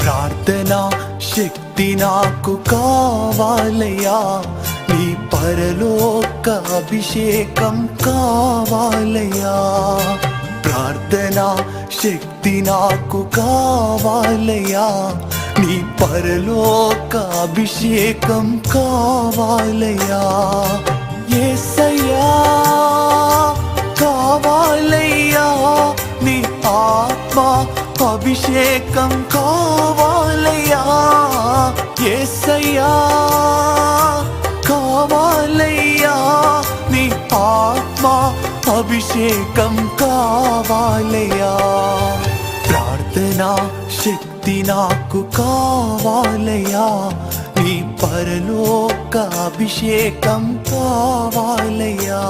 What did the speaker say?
ప్రార్థనా శక్తి నాకు కావాలయ్యా, నీ పరలోక అభిషేకం కావాలయ్యా. ప్రార్థనా శక్తి నాకు కావాలయ్యా, నీ పరలోక అభిషేకం కావాలయ్యా. యేసయ్యా కావాలయ్యా, నీ ఆత్మ అభిషేకం కావాలయ్యా. యేసయ్యా కావాలయ్యా, నీ ఆత్మ అభిషేకం కావాలయ్యా. ప్రార్థనా శక్తి నాకు కావాలయ్యా, నీ పరలోక అభిషేకం కావాలయ్యా.